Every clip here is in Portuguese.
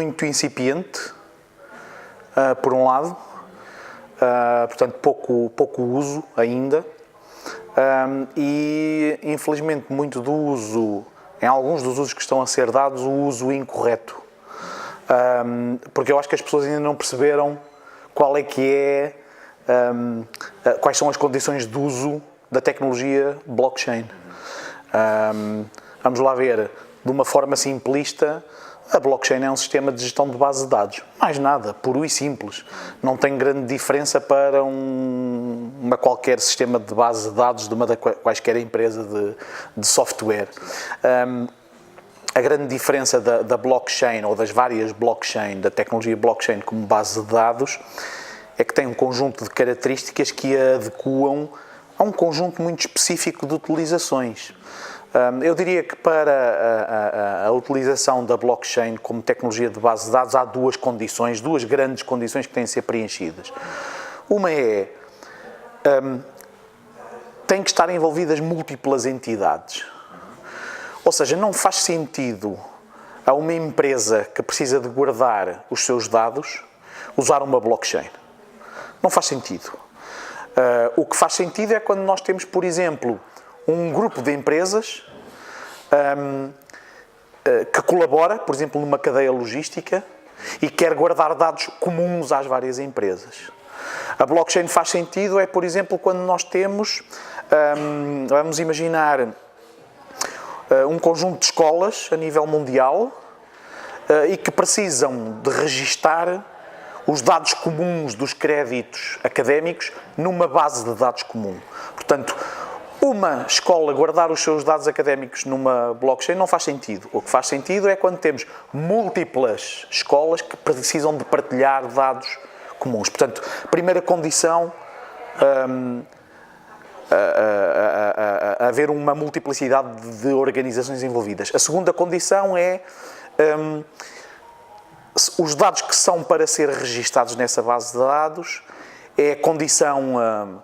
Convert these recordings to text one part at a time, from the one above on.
muito incipiente, por um lado, portanto pouco uso ainda, e infelizmente muito do uso, em alguns dos usos que estão a ser dados, o uso incorreto. Porque eu acho que as pessoas ainda não perceberam qual é que é, quais são as condições de uso da tecnologia blockchain. Vamos lá ver, de uma forma simplista, a blockchain é um sistema de gestão de base de dados. Mais nada, puro e simples. Não tem grande diferença para uma qualquer sistema de base de dados de uma quaisquer empresa de software. A grande diferença da blockchain, ou das várias blockchain, da tecnologia blockchain como base de dados, é que tem um conjunto de características que a adequam a um conjunto muito específico de utilizações. Eu diria que para a utilização da blockchain como tecnologia de base de dados há duas condições, duas grandes condições que têm de ser preenchidas. Uma é, têm que estar envolvidas múltiplas entidades. Ou seja, não faz sentido a uma empresa que precisa de guardar os seus dados usar uma blockchain. Não faz sentido. O que faz sentido é quando nós temos, por exemplo, um grupo de empresas que colabora, por exemplo, numa cadeia logística e quer guardar dados comuns às várias empresas. A blockchain faz sentido é, por exemplo, quando nós temos, vamos imaginar, um conjunto de escolas a nível mundial e que precisam de registar os dados comuns dos créditos académicos numa base de dados comum. Portanto, uma escola guardar os seus dados académicos numa blockchain não faz sentido. O que faz sentido é quando temos múltiplas escolas que precisam de partilhar dados comuns. Portanto, primeira condição, haver uma multiplicidade de organizações envolvidas. A segunda condição é os dados que são para ser registados nessa base de dados é a condição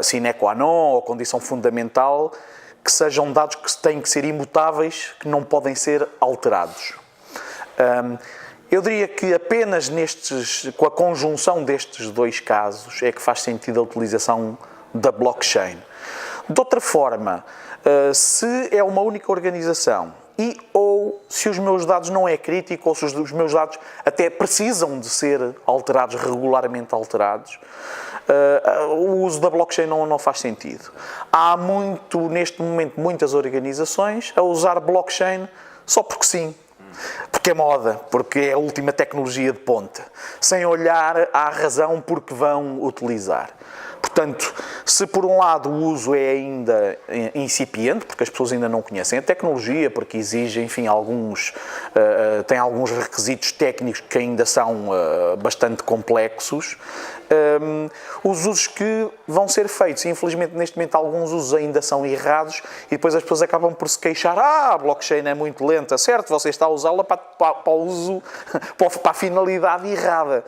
sine qua non, ou condição fundamental, que sejam dados que têm que ser imutáveis, que não podem ser alterados. Eu diria que apenas com a conjunção destes dois casos é que faz sentido a utilização da blockchain. De outra forma, se é uma única organização ou se os meus dados não é crítico, ou se os meus dados até precisam de ser alterados, regularmente alterados, o uso da blockchain não faz sentido. Há neste momento, muitas organizações a usar blockchain só porque sim. Porque é moda, porque é a última tecnologia de ponta, sem olhar à razão por que vão utilizar. Portanto, se por um lado o uso é ainda incipiente, porque as pessoas ainda não conhecem a tecnologia, porque exige, enfim, tem alguns requisitos técnicos que ainda são bastante complexos, os usos que vão ser feitos, infelizmente neste momento alguns usos ainda são errados e depois as pessoas acabam por se queixar, a blockchain é muito lenta, certo, você está a usá-la para o uso, para a finalidade errada.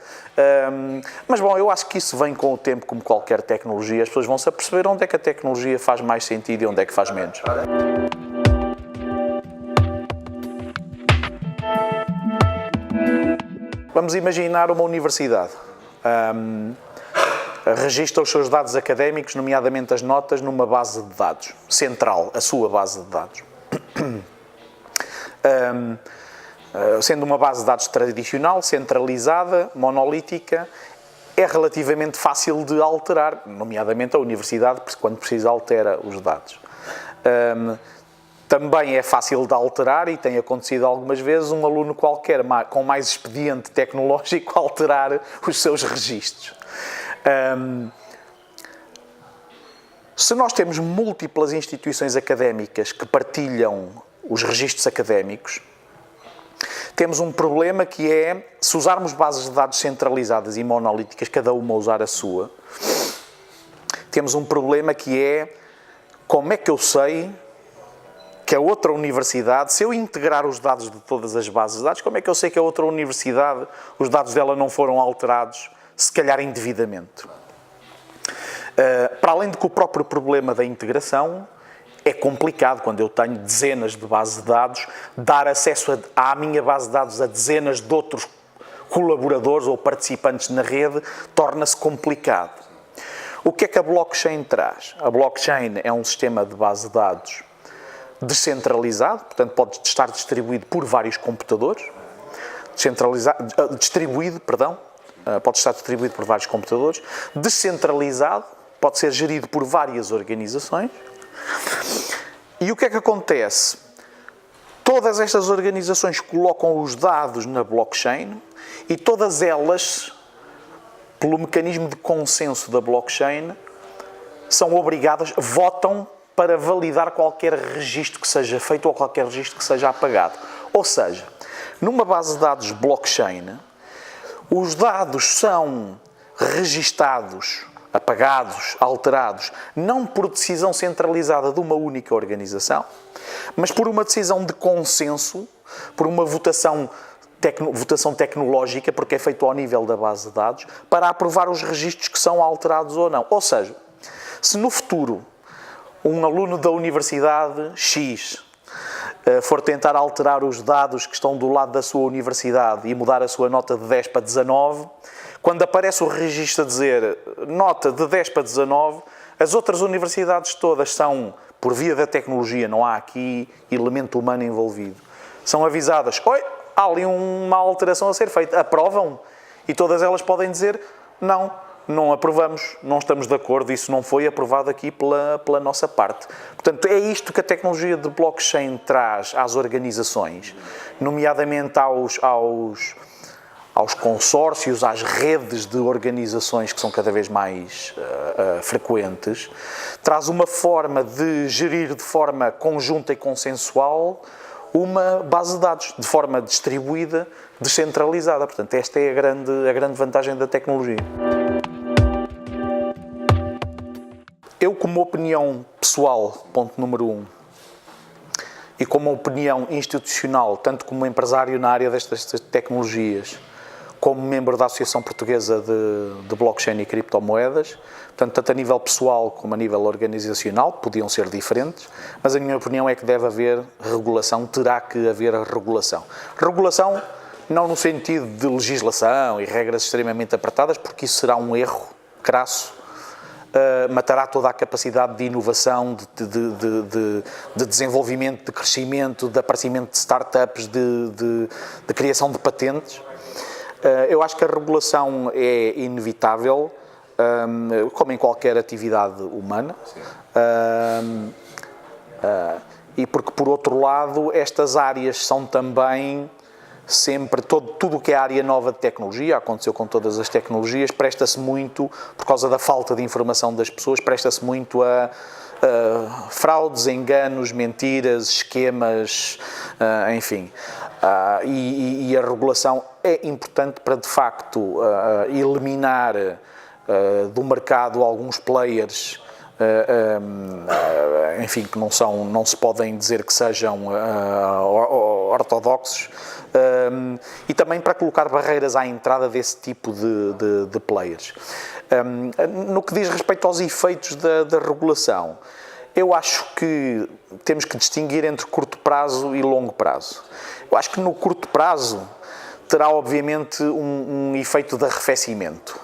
Mas bom, eu acho que isso vem com o tempo, como qualquer tecnologia, as pessoas vão se aperceber onde é que a tecnologia faz mais sentido e onde é que faz menos. Vamos imaginar uma universidade. Registra os seus dados académicos, nomeadamente as notas, numa base de dados central, a sua base de dados. Sendo uma base de dados tradicional, centralizada, monolítica, é relativamente fácil de alterar, nomeadamente a universidade, quando precisa altera os dados. Também é fácil de alterar, e tem acontecido algumas vezes, um aluno qualquer com mais expediente tecnológico alterar os seus registros. Se nós temos múltiplas instituições académicas que partilham os registros académicos, temos um problema que é, se usarmos bases de dados centralizadas e monolíticas, cada uma usar a sua, temos um problema que é, como é que eu sei que a outra universidade, se eu integrar os dados de todas as bases de dados, como é que eu sei que a outra universidade, os dados dela não foram alterados, se calhar indevidamente? Para além de que o próprio problema da integração é complicado, quando eu tenho dezenas de bases de dados, dar acesso à minha base de dados a dezenas de outros colaboradores ou participantes na rede, torna-se complicado. O que é que a blockchain traz? A blockchain é um sistema de base de dados descentralizado, portanto pode estar distribuído por vários computadores, pode estar distribuído por vários computadores, descentralizado, pode ser gerido por várias organizações. E o que é que acontece? Todas estas organizações colocam os dados na blockchain e todas elas, pelo mecanismo de consenso da blockchain, são obrigadas, votam para validar qualquer registro que seja feito ou qualquer registro que seja apagado. Ou seja, numa base de dados blockchain, os dados são registados, apagados, alterados, não por decisão centralizada de uma única organização, mas por uma decisão de consenso, por uma votação tecnológica, porque é feito ao nível da base de dados, para aprovar os registros que são alterados ou não. Ou seja, se no futuro um aluno da Universidade X for tentar alterar os dados que estão do lado da sua universidade e mudar a sua nota de 10 para 19, quando aparece o registro a dizer nota de 10 para 19, as outras universidades todas são, por via da tecnologia, não há aqui elemento humano envolvido, são avisadas, oi, há ali uma alteração a ser feita, aprovam? E todas elas podem dizer, não aprovamos, não estamos de acordo, isso não foi aprovado aqui pela nossa parte. Portanto, é isto que a tecnologia de blockchain traz às organizações, nomeadamente aos consórcios, às redes de organizações que são cada vez mais frequentes, traz uma forma de gerir de forma conjunta e consensual uma base de dados, de forma distribuída, descentralizada. Portanto, esta é a grande vantagem da tecnologia. Eu, como opinião pessoal, ponto número 1, e como opinião institucional, tanto como empresário na área destas tecnologias, como membro da Associação Portuguesa de Blockchain e Criptomoedas, portanto, tanto a nível pessoal como a nível organizacional, podiam ser diferentes, mas a minha opinião é que deve haver regulação, terá que haver regulação. Regulação não no sentido de legislação e regras extremamente apertadas, porque isso será um erro crasso, matará toda a capacidade de inovação, de desenvolvimento, de crescimento, de aparecimento de startups, de criação de patentes. Eu acho que a regulação é inevitável, como em qualquer atividade humana, e porque, por outro lado, estas áreas são também sempre, tudo o que é área nova de tecnologia, aconteceu com todas as tecnologias, presta-se muito, por causa da falta de informação das pessoas, presta-se muito a fraudes, enganos, mentiras, esquemas, enfim. E a regulação é importante para, de facto, eliminar do mercado alguns players, enfim, que não se podem dizer que sejam ortodoxos, e também para colocar barreiras à entrada desse tipo de players. No que diz respeito aos efeitos da regulação, eu acho que temos que distinguir entre curto prazo e longo prazo. Eu acho que no curto prazo terá, obviamente, um efeito de arrefecimento.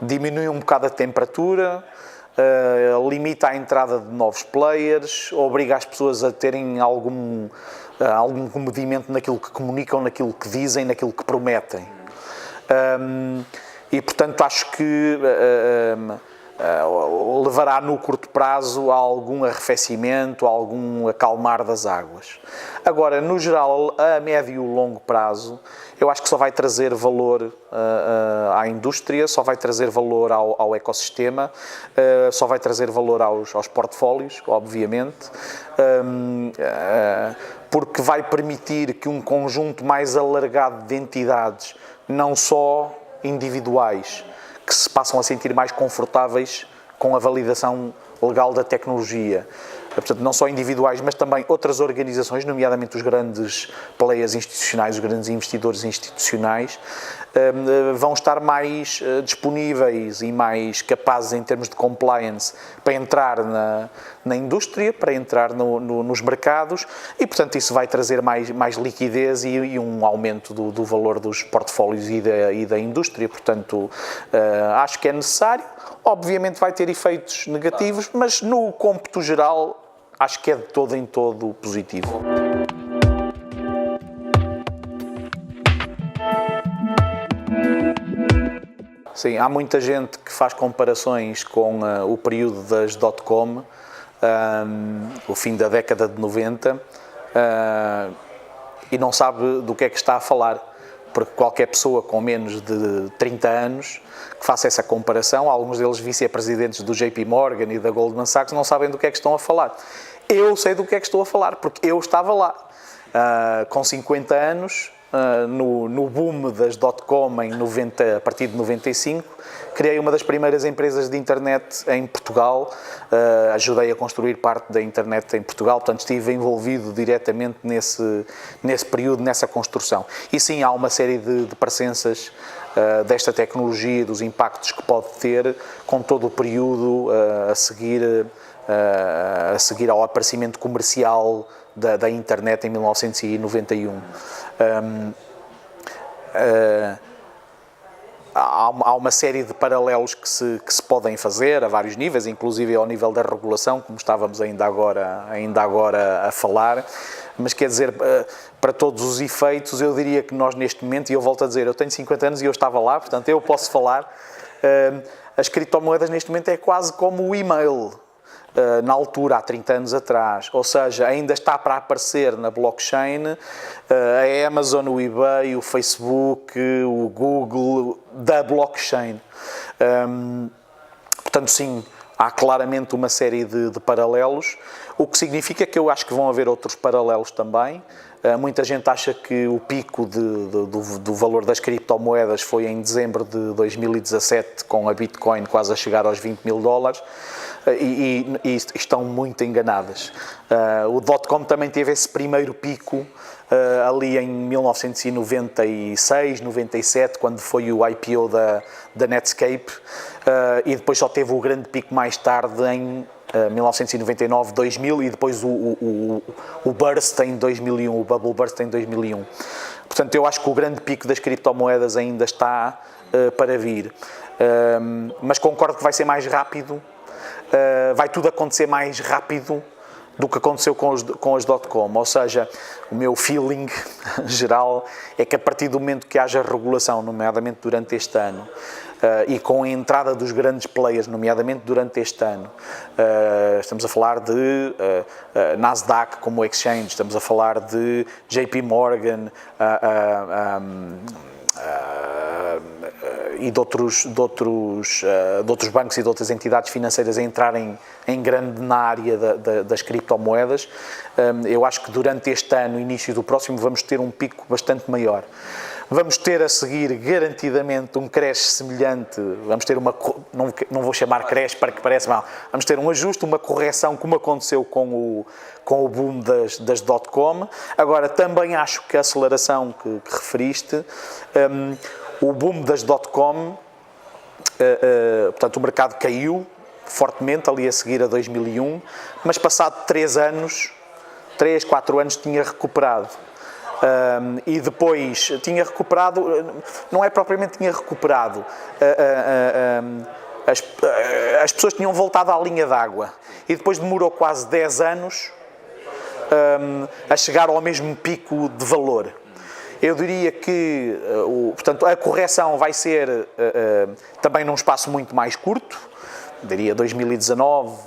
Diminui um bocado a temperatura, limita a entrada de novos players, obriga as pessoas a terem algum comedimento naquilo que comunicam, naquilo que dizem, naquilo que prometem. E, portanto, acho que levará no curto prazo a algum arrefecimento, a algum acalmar das águas. Agora, no geral, a médio e longo prazo, eu acho que só vai trazer valor à indústria, só vai trazer valor ao ecossistema, só vai trazer valor aos portfólios, obviamente, porque vai permitir que um conjunto mais alargado de entidades, não só individuais, que se passam a sentir mais confortáveis com a validação legal da tecnologia, portanto, não só individuais, mas também outras organizações, nomeadamente os grandes players institucionais, os grandes investidores institucionais, vão estar mais disponíveis e mais capazes em termos de compliance para entrar na indústria, para entrar nos mercados e, portanto, isso vai trazer mais liquidez e um aumento do valor dos portfólios e da indústria. Portanto, acho que é necessário. Obviamente vai ter efeitos negativos, mas no cômputo geral acho que é de todo em todo positivo. Sim, há muita gente que faz comparações com o período das .com, o fim da década de 90, e não sabe do que é que está a falar, porque qualquer pessoa com menos de 30 anos que faça essa comparação, alguns deles vice-presidentes do JP Morgan e da Goldman Sachs não sabem do que é que estão a falar. Eu sei do que é que estou a falar, porque eu estava lá, com 50 anos, no boom das .com a partir de 95, criei uma das primeiras empresas de internet em Portugal, ajudei a construir parte da internet em Portugal, portanto estive envolvido diretamente nesse período, nessa construção. E sim, há uma série de presenças desta tecnologia, dos impactos que pode ter com todo o período a seguir ao aparecimento comercial da internet em 1991. Há uma série de paralelos que se podem fazer a vários níveis, inclusive ao nível da regulação, como estávamos ainda agora a falar, mas quer dizer, para todos os efeitos, eu diria que nós neste momento, e eu volto a dizer, eu tenho 50 anos e eu estava lá, portanto eu posso falar, as criptomoedas neste momento é quase como o e-mail. Na altura, há 30 anos atrás, ou seja, ainda está para aparecer na blockchain a Amazon, o eBay, o Facebook, o Google da blockchain. Portanto, sim, há claramente uma série de paralelos, o que significa que eu acho que vão haver outros paralelos também. Muita gente acha que o pico do valor das criptomoedas foi em dezembro de 2017, com a Bitcoin quase a chegar aos $20.000. E estão muito enganadas. O .com também teve esse primeiro pico ali em 1996, 97, quando foi o IPO da Netscape, e depois só teve o grande pico mais tarde em 1999, 2000 e depois o burst em 2001, o bubble burst em 2001. Portanto, eu acho que o grande pico das criptomoedas ainda está para vir, mas concordo que vai ser mais rápido. Vai tudo acontecer mais rápido do que aconteceu com as .com, ou seja, o meu feeling geral é que a partir do momento que haja regulação, nomeadamente durante este ano, e com a entrada dos grandes players, nomeadamente durante este ano, estamos a falar de Nasdaq como exchange, estamos a falar de JP Morgan, e de outros bancos e de outras entidades financeiras a entrarem em grande na área das criptomoedas. Eu acho que durante este ano, início do próximo, vamos ter um pico bastante maior. Vamos ter a seguir, garantidamente, um crash semelhante, vamos ter não vou chamar crash para que pareça mal, vamos ter um ajuste, uma correção, como aconteceu com o boom das .com. Agora, também acho que a aceleração que referiste, o boom das .com, portanto, o mercado caiu fortemente ali a seguir a 2001, mas passado 3, 4 anos tinha recuperado. E depois tinha recuperado, não é propriamente tinha recuperado, as pessoas tinham voltado à linha d'água e depois demorou quase 10 anos a chegar ao mesmo pico de valor. Eu diria que, portanto, a correção vai ser também num espaço muito mais curto, diria 2019,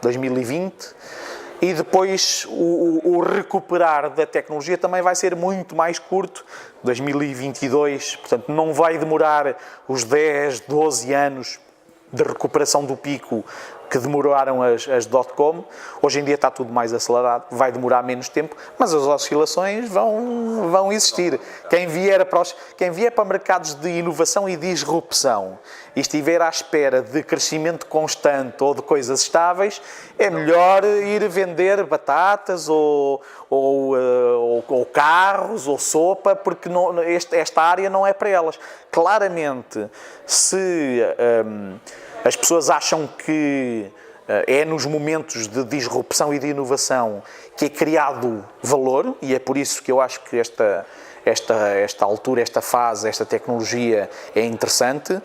2020, e depois o recuperar da tecnologia também vai ser muito mais curto, 2022, portanto não vai demorar os 10, 12 anos de recuperação do pico que demoraram as dot-com. Hoje em dia está tudo mais acelerado, vai demorar menos tempo, mas as oscilações vão existir. Quem vier para mercados de inovação e disrupção e estiver à espera de crescimento constante ou de coisas estáveis, é melhor ir vender batatas ou carros ou sopa, porque esta área não é para elas. Claramente, se as pessoas acham que é nos momentos de disrupção e de inovação que é criado valor, e é por isso que eu acho que esta altura, esta fase, esta tecnologia é interessante,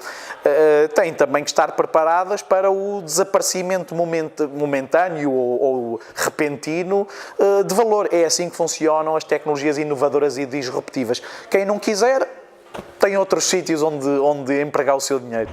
têm também que estar preparadas para o desaparecimento momentâneo ou repentino de valor. É assim que funcionam as tecnologias inovadoras e disruptivas. Quem não quiser, tem outros sítios onde empregar o seu dinheiro.